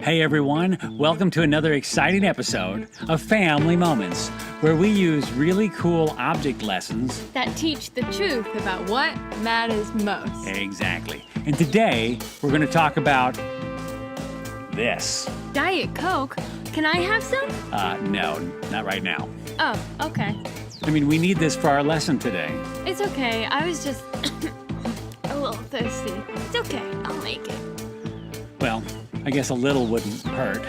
Hey everyone, welcome to another exciting episode of Family Moments, where we use really cool object lessons that teach the truth about what matters most. Exactly. And today we're going to talk about this. Diet Coke? Can I have some? No, not right now. Oh, okay. I mean, we need this for our lesson today. It's okay. I was just a little thirsty. It's okay. I'll make it. Well, I guess a little wouldn't hurt.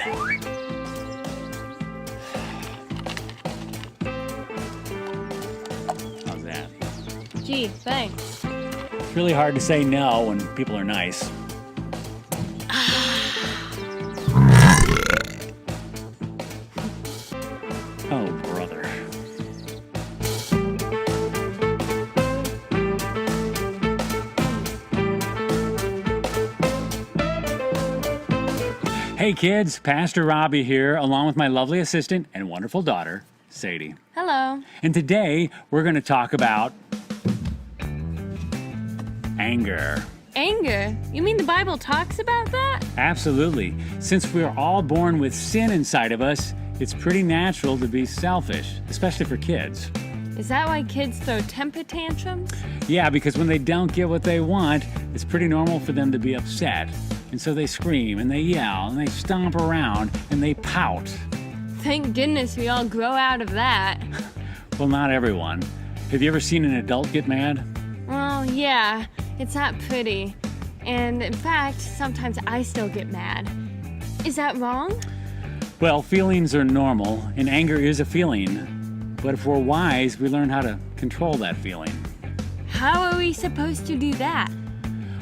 How's that? Gee, thanks. It's really hard to say no when people are nice. Oh, brother. Hey kids, Pastor Robbie here, along with my lovely assistant and wonderful daughter, Sadie. Hello. And today we're going to talk about anger. Anger? You mean the Bible talks about that? Absolutely. Since we're all born with sin inside of us, it's pretty natural to be selfish, especially for kids. Is that why kids throw temper tantrums? Yeah, because when they don't get what they want, it's pretty normal for them to be upset. And so they scream and they yell and they stomp around and they pout. Thank goodness we all grow out of that. Well, not everyone. Have you ever seen an adult get mad? Well, yeah, it's not pretty. And in fact, sometimes I still get mad. Is that wrong? Well, feelings are normal, and anger is a feeling. But if we're wise, we learn how to control that feeling. How are we supposed to do that?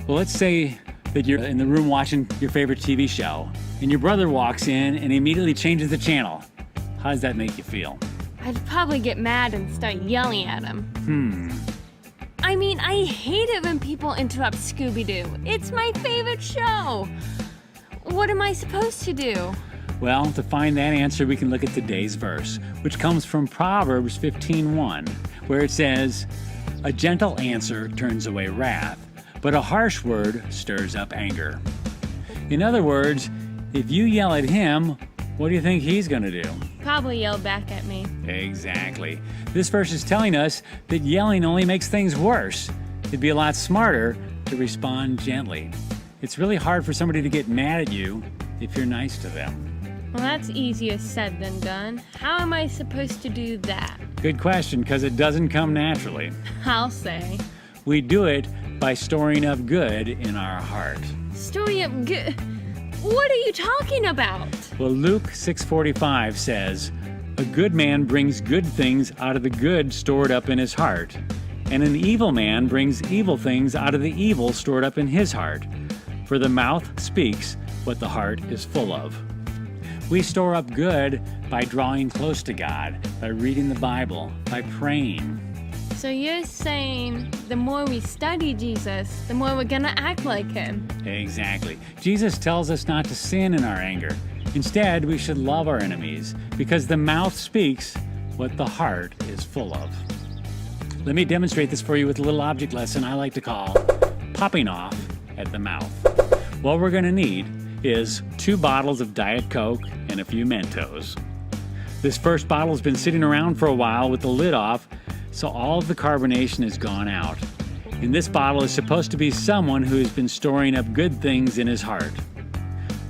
Well, let's say that you're in the room watching your favorite TV show, and your brother walks in and immediately changes the channel. How does that make you feel? I'd probably get mad and start yelling at him. I mean, I hate it when people interrupt Scooby-Doo. It's my favorite show. What am I supposed to do? Well, to find that answer, we can look at today's verse, which comes from Proverbs 15:1, where it says, "A gentle answer turns away wrath, but a harsh word stirs up anger." In other words, if you yell at him, what do you think he's going to do? Probably yell back at me. Exactly. This verse is telling us that yelling only makes things worse. It'd be a lot smarter to respond gently. It's really hard for somebody to get mad at you if you're nice to them. Well, that's easier said than done. How am I supposed to do that? Good question, because it doesn't come naturally. I'll say. We do it by storing up good in our heart. Story up good. What are you talking about? Well, Luke 6:45 says, "A good man brings good things out of the good stored up in his heart, and an evil man brings evil things out of the evil stored up in his heart. For the mouth speaks what the heart is full of." We store up good by drawing close to God, by reading the Bible, by praying. So you're saying the more we study Jesus, the more we're gonna act like him. Exactly. Jesus tells us not to sin in our anger. Instead, we should love our enemies, because the mouth speaks what the heart is full of. Let me demonstrate this for you with a little object lesson I like to call popping off at the mouth. What we're going to need is 2 bottles of Diet Coke and a few Mentos. This first bottle has been sitting around for a while with the lid off, so all of the carbonation has gone out. And this bottle is supposed to be someone who has been storing up good things in his heart.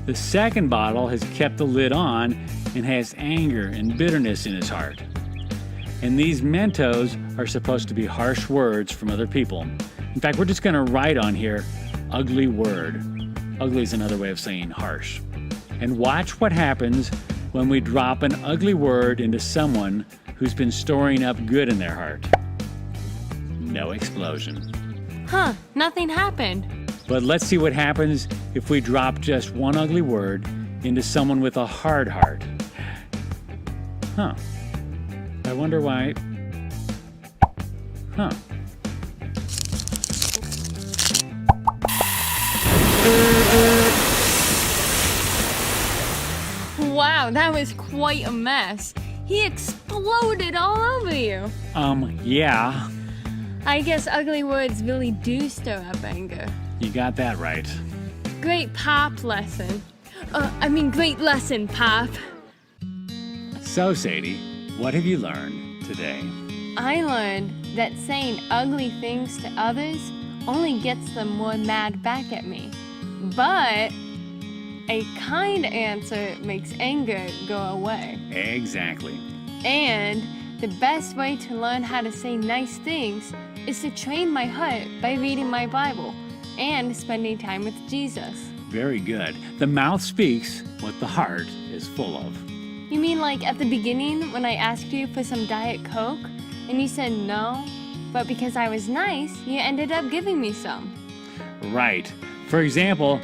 The second bottle has kept the lid on and has anger and bitterness in his heart. And these Mentos are supposed to be harsh words from other people. In fact, we're just going to write on here, ugly word. Ugly is another way of saying harsh. And watch what happens when we drop an ugly word into someone who's been storing up good in their heart. No explosion. Huh, nothing happened. But let's see what happens if we drop just one ugly word into someone with a hard heart. Huh. I wonder why. Huh. Wow, that was quite a mess. He exploded all over you. Yeah. I guess ugly words really do stir up anger. You got that right. Great pop lesson. Great lesson, Pop. So, Sadie, what have you learned today? I learned that saying ugly things to others only gets them more mad back at me. But a kind answer makes anger go away. Exactly. And the best way to learn how to say nice things is to train my heart by reading my Bible and spending time with Jesus. Very good. The mouth speaks what the heart is full of. You mean like at the beginning when I asked you for some Diet Coke and you said no, but because I was nice, you ended up giving me some? Right. For example,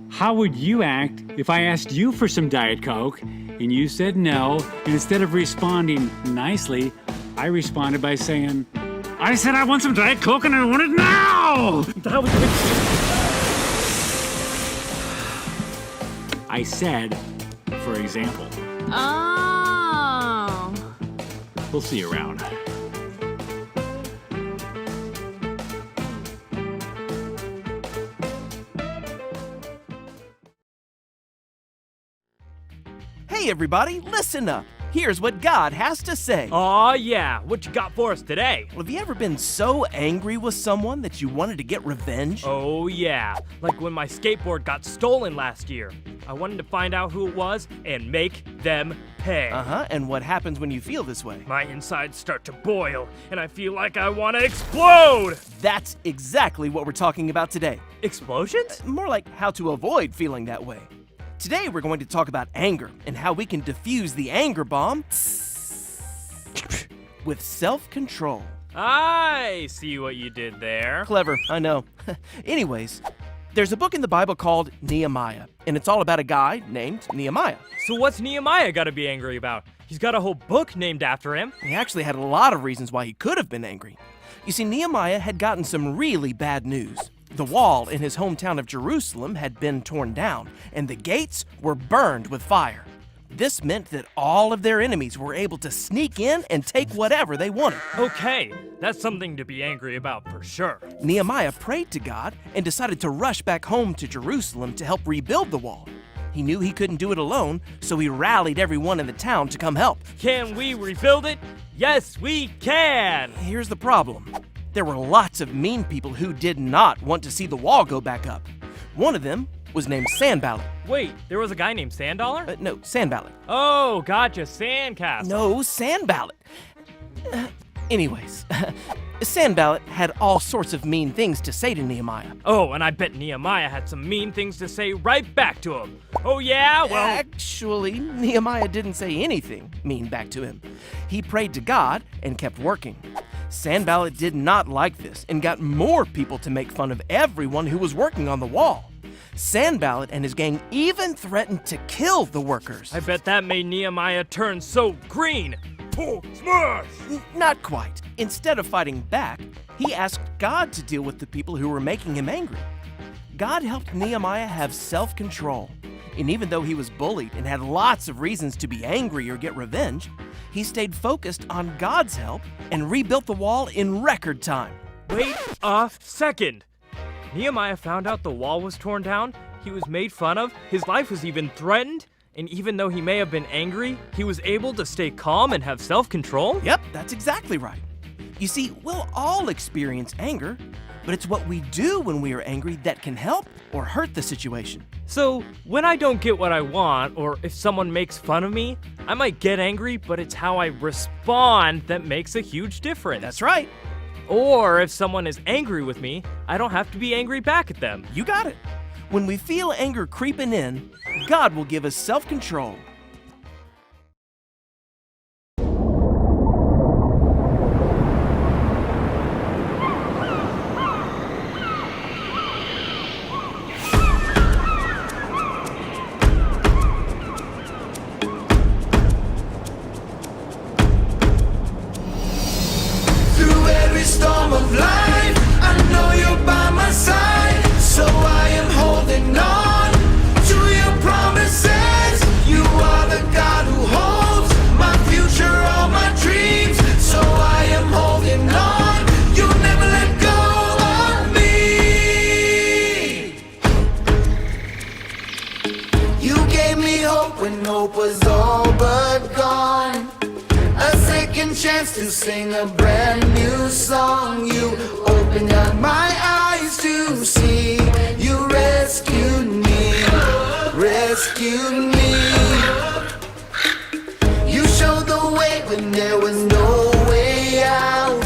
how would you act if I asked you for some Diet Coke and you said no, and instead of responding nicely, I responded by saying, I said I want some Diet Coke and I want it now! That was I said, for example. Oh. We'll see you around. Hey everybody, listen up. Here's what God has to say. Aw, yeah. What you got for us today? Well, have you ever been so angry with someone that you wanted to get revenge? Oh, yeah. Like when my skateboard got stolen last year. I wanted to find out who it was and make them pay. Uh-huh, and what happens when you feel this way? My insides start to boil, and I feel like I want to explode! That's exactly what we're talking about today. Explosions? More like how to avoid feeling that way. Today we're going to talk about anger and how we can defuse the anger bomb with self-control. I see what you did there. Clever, I know. Anyways, there's a book in the Bible called Nehemiah, and it's all about a guy named Nehemiah. So what's Nehemiah got to be angry about? He's got a whole book named after him. He actually had a lot of reasons why he could have been angry. You see, Nehemiah had gotten some really bad news. The wall in his hometown of Jerusalem had been torn down, and the gates were burned with fire. This meant that all of their enemies were able to sneak in and take whatever they wanted. Okay, that's something to be angry about for sure. Nehemiah prayed to God and decided to rush back home to Jerusalem to help rebuild the wall. He knew he couldn't do it alone, so he rallied everyone in the town to come help. Can we rebuild it? Yes, we can! Here's the problem. There were lots of mean people who did not want to see the wall go back up. One of them was named Sanballat. Wait, there was a guy named Sandollar? No, Sanballat. Oh, gotcha, Sandcastle. No, Sanballat. Anyways, Sanballat had all sorts of mean things to say to Nehemiah. Oh, and I bet Nehemiah had some mean things to say right back to him. Oh yeah, well... Actually, Nehemiah didn't say anything mean back to him. He prayed to God and kept working. Sanballat did not like this and got more people to make fun of everyone who was working on the wall. Sanballat and his gang even threatened to kill the workers. I bet that made Nehemiah turn so green. Oh, smash! Not quite. Instead of fighting back, he asked God to deal with the people who were making him angry. God helped Nehemiah have self-control. And even though he was bullied and had lots of reasons to be angry or get revenge, he stayed focused on God's help and rebuilt the wall in record time. Wait a second. Nehemiah found out the wall was torn down, he was made fun of, his life was even threatened, and even though he may have been angry, he was able to stay calm and have self-control? Yep, that's exactly right. You see, we'll all experience anger, but it's what we do when we are angry that can help or hurt the situation. So, when I don't get what I want, or if someone makes fun of me, I might get angry, but it's how I respond that makes a huge difference. That's right. Or if someone is angry with me, I don't have to be angry back at them. You got it. When we feel anger creeping in, God will give us self-control. Through every storm of life, I know you're by my side. So I am holding on to your promises. You are hope when hope was all but gone. A second chance to sing a brand new song. You opened up my eyes to see. You rescued me, rescued me. You showed the way when there was no way out.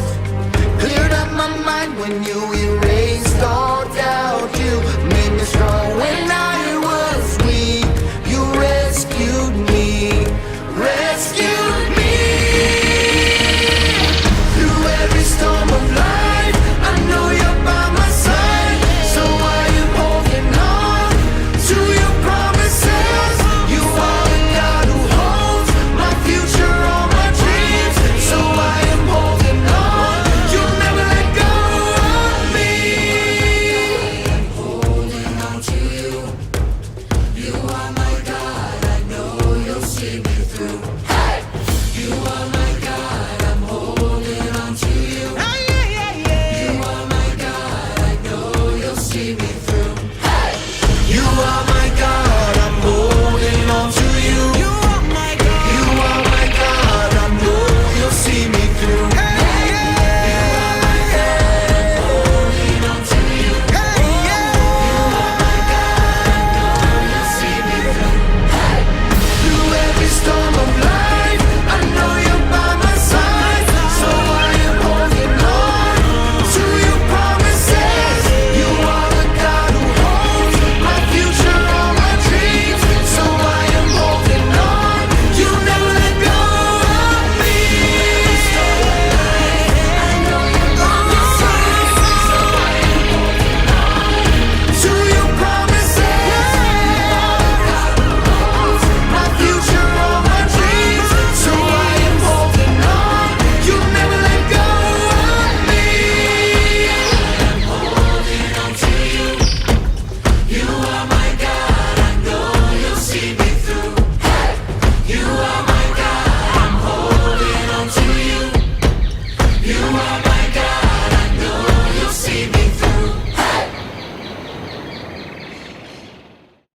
Cleared up my mind when you erased all doubt. You made me strong when I was weak. You rescued me, rescued me. Through every storm of life, I know you're by my side. So I am holding on to your promises. You are the God who holds my future, all my dreams. So I am holding on. You'll never let go of me. I'm holding on to you. You are my God. I know you'll see me through. Hey! You are my God. I'm holding on to you. You are my God. I know you'll see me through. Hey! You are my